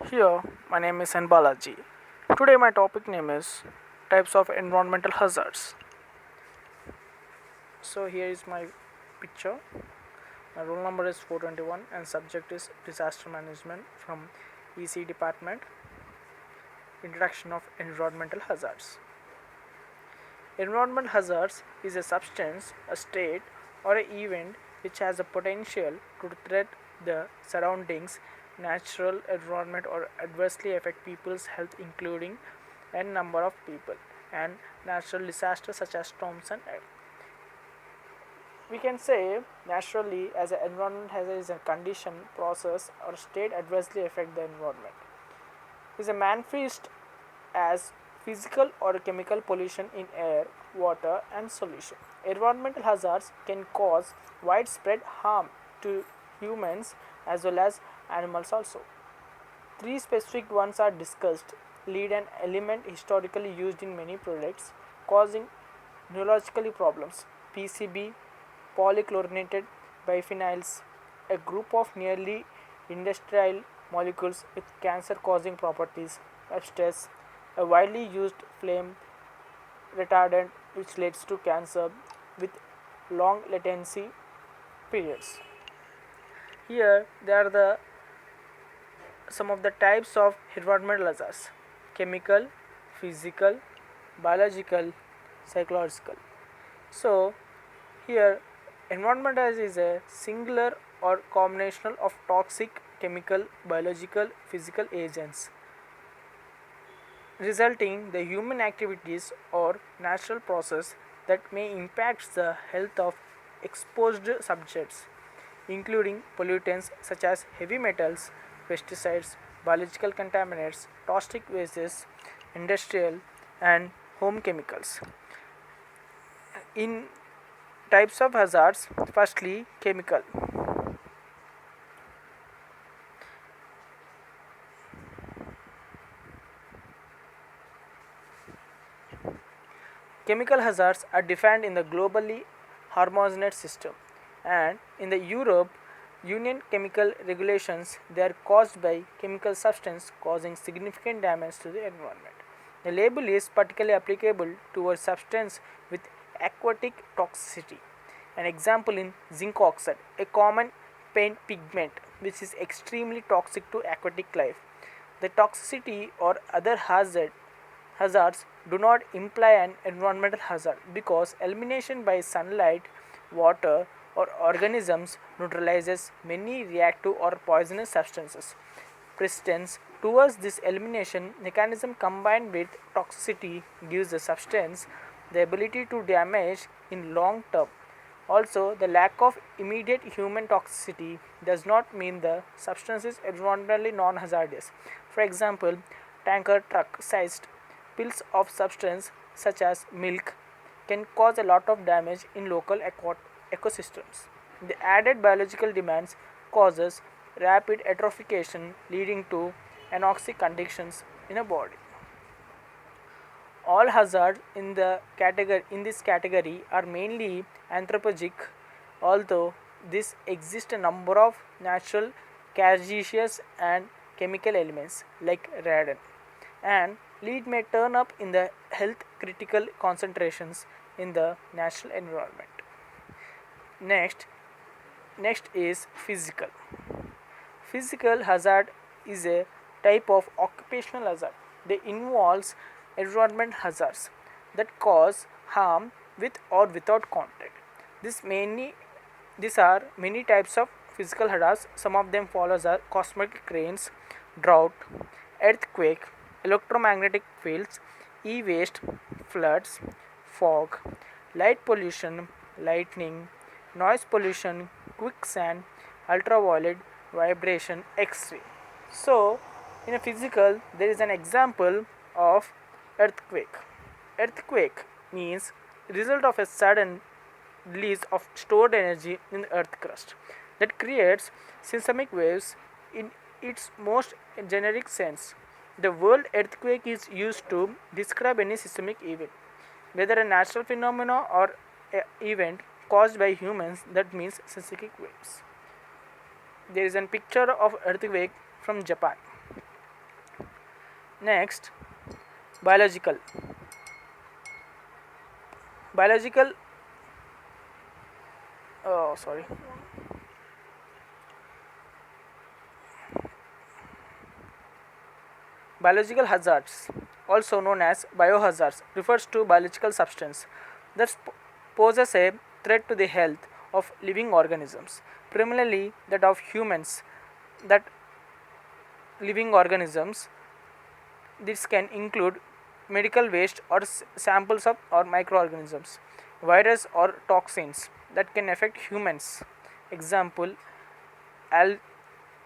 Here, my name is N. Balaji. Today, my topic name is types of environmental hazards. So, here is my picture. My roll number is 421 and subject is disaster management from EC department. Introduction of environmental hazards. Environmental hazards is a substance, a state, or an event which has a potential to threat the surroundings, natural environment, or adversely affect people's health, including a number of people, and natural disasters such as storms and earth. We can say naturally as an environment has is a condition, process, or state adversely affect the environment. Is a manifest as physical or chemical pollution in air, water, and solution. Environmental hazards can cause widespread harm to humans as well as animals also. Three specific ones are discussed. Lead, an element historically used in many products, causing neurological problems. PCB, polychlorinated biphenyls, a group of nearly industrial molecules with cancer causing properties. Asbestos, a widely used flame retardant which leads to cancer with long latency periods. Here, there are the some of the types of environmental hazards: chemical, physical, biological, psychological. So, here environmental hazard is a singular or combination of toxic, chemical, biological, physical agents resulting the human activities or natural process that may impact the health of exposed subjects, including pollutants such as heavy metals, pesticides, biological contaminants, toxic wastes, industrial and home chemicals. In types of hazards, firstly chemical. Chemical hazards are defined in the globally harmonized system, and in the Europe Union chemical regulations they are caused by chemical substance causing significant damage to the environment. The label is particularly applicable towards substance with aquatic toxicity. An example in zinc oxide, a common paint pigment which is extremely toxic to aquatic life. The toxicity or other hazards do not imply an environmental hazard because elimination by sunlight, water, or organisms neutralizes many reactive or poisonous substances. Persistence towards this elimination mechanism combined with toxicity gives the substance the ability to damage in long term. Also, the lack of immediate human toxicity does not mean the substance is environmentally non hazardous. For example, tanker truck sized pills of substance such as milk can cause a lot of damage in local ecosystems. The added biological demands causes rapid eutrophication leading to anoxic conditions in a body. All hazards in this category are mainly anthropogenic, although this exists a number of natural, gaseous, and chemical elements like radon. And lead may turn up in the health critical concentrations in the natural environment. Next, next is physical. Physical hazard is a type of occupational hazard. They involves environment hazards that cause harm with or without contact. These are many types of physical hazards. Some of them follows are cosmetic rains, drought, earthquake, electromagnetic fields, e-waste, floods, fog, light pollution, lightning, noise pollution, quicksand, ultraviolet, vibration, X-ray. So, in a physical, there is an example of earthquake. Earthquake means result of a sudden release of stored energy in the earth crust that creates seismic waves in its most generic sense. The word earthquake is used to describe any seismic event, whether a natural phenomena or a event caused by humans, that means seismic waves. There is a picture of earthquake from Japan. Next, biological. Biological, oh sorry, biological hazards, also known as biohazards, refers to biological substance that poses a threat to the health of living organisms, primarily that of humans. That living organisms, this can include medical waste or samples of or microorganisms, virus or toxins that can affect humans. Example: al-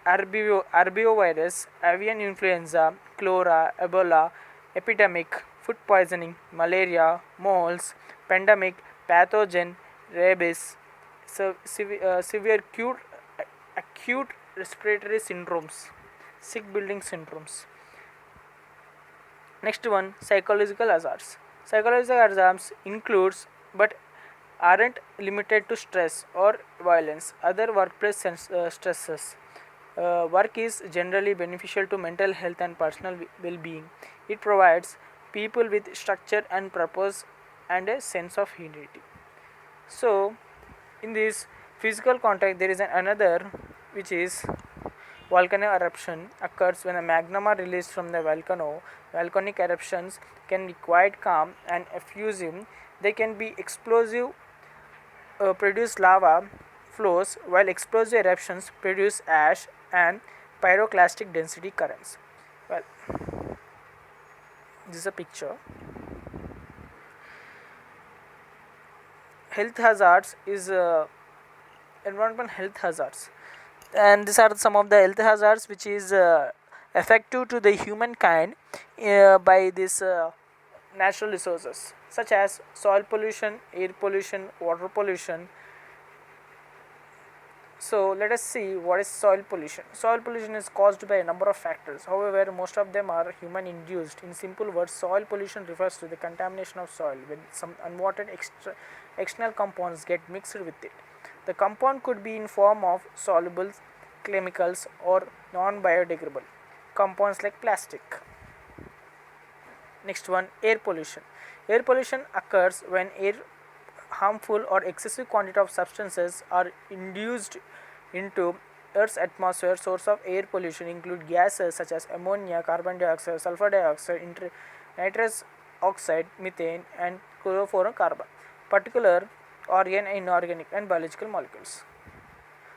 arbovirus, avian influenza, cholera, Ebola, epidemic, food poisoning, malaria, moles, pandemic, pathogen, rabies, severe acute respiratory syndromes, sick building syndromes. Next one, psychological hazards. Psychological hazards includes but aren't limited to stress or violence. Other workplace stresses. Work is generally beneficial to mental health and personal well-being. It provides people with structure and purpose and a sense of unity. So, in this physical context, there is another, which is volcano eruption occurs when a magma are released from the volcano. Volcanic eruptions can be quite calm and effusive. They can be explosive, produce lava flows, while explosive eruptions produce ash and pyroclastic density currents. Well, this is a picture. Health hazards is environmental health hazards, and these are some of the health hazards which is effective to the humankind by this natural resources, such as soil pollution, air pollution, water pollution. So let us see what is soil pollution. Soil pollution is caused by a number of factors. However, most of them are human induced. In simple words, soil pollution refers to the contamination of soil when some unwanted external compounds get mixed with it. The compound could be in form of soluble chemicals or non-biodegradable compounds like plastic. Next one, air pollution. Air pollution occurs when air harmful or excessive quantity of substances are induced into Earth's atmosphere. Source of air pollution include gases such as ammonia, carbon dioxide, sulfur dioxide, nitrous oxide, methane, and chlorofluorocarbon, particular organ, inorganic, and biological molecules.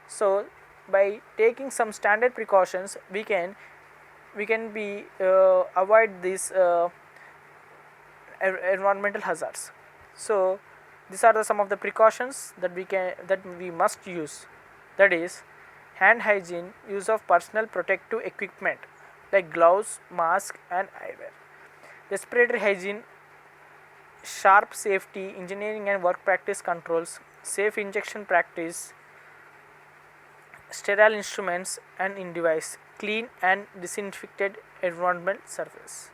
So, by taking some standard precautions, we can be avoid these environmental hazards. So, these are some of the precautions that we must use. That is, hand hygiene, use of personal protective equipment like gloves, mask, and eyewear. Respiratory hygiene, sharp safety, engineering and work practice controls, safe injection practice, sterile instruments and in device, clean and disinfected environment surface,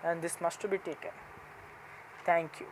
and this must be taken. Thank you.